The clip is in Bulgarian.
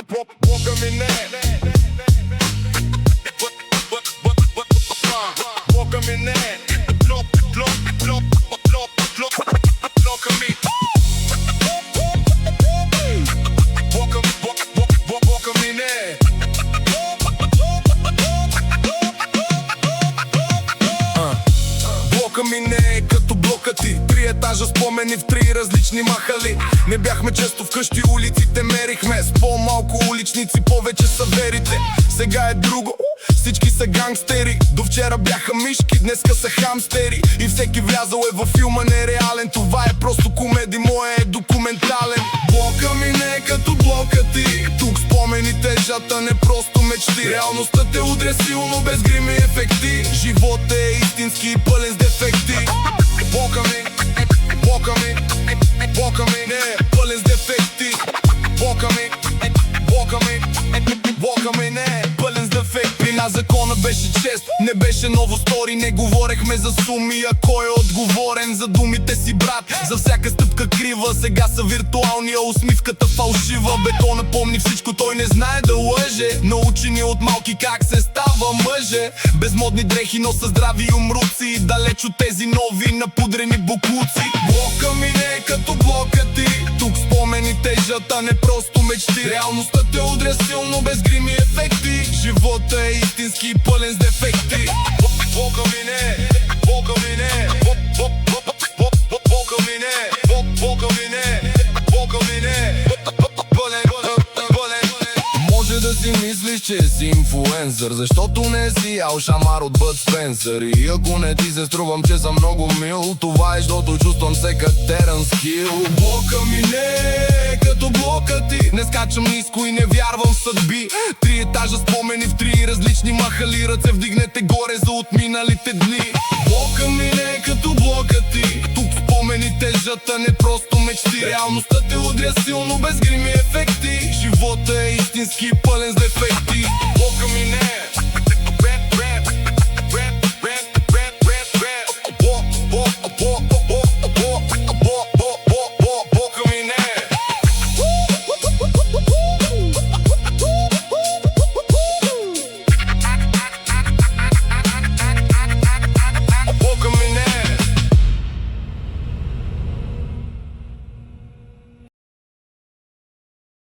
Блока ми не Блока ми не Блока ми Блока ми не Блока ми не е като блока ти. 3 етажа спомени в 3 различни махали. Не бяхме често вкъщи, улиците мерихме. С по-малко уличници, повече са верите. Сега е друго, всички са гангстери. До вчера бяха мишки, днеска са хамстери. И всеки влязал е във филма нереален. Това е просто комеди, моя е документален. Блока ми не е като блока ти. Тук спомените жата, не просто мечти. Реалността те удря силно, без грими ефекти. Живот е истински и пълен с дефекти. Блока ми, блока ми, блока ми не е пълен с дефекти. Блока ми, блока ми, блока ми не е пълен с дефекти. При нас закона беше чест, не беше ново стори. Не говорехме за суми, а кой е отговорен за думите си, брат. За всяка стъпка крива, сега са виртуални, а усмивката фалшива. Бетона помни всичко, той не знае да лъже. Научи ни от малки как се става мъже. Без модни дрехи, но са здрави умруци. Далеч от тези нови напудрени буклуци. Блока ми не е като блока ти. Тук спомени тежат, а не просто мечти. Реалността те удря силно, без грими ефекти. Живота е истински и пълен с дефекти. Блока ми не, блока ми не, блока ми не, блока ми не, блока ми не. Може да си мислиш, че си инфлуенсър, защото не си ял шамар от Бъд Спенсър. И ако не ти се струвам, че съм много мил, това е, защото чувствам се като Теренс Хил. Блока ми не е като блока ти. Не скачам ниско и не вярвам в съдби. 3 етажа спомени в 3 различни махали. Ръце вдигнете горе за отминалите дни. Блока ми не е като блока ти. Тук спомени тежат, а не просто мечти. Реалността те удря силно, без грими ефекти. Живота е истински и пълен с дефекти. Блока ми не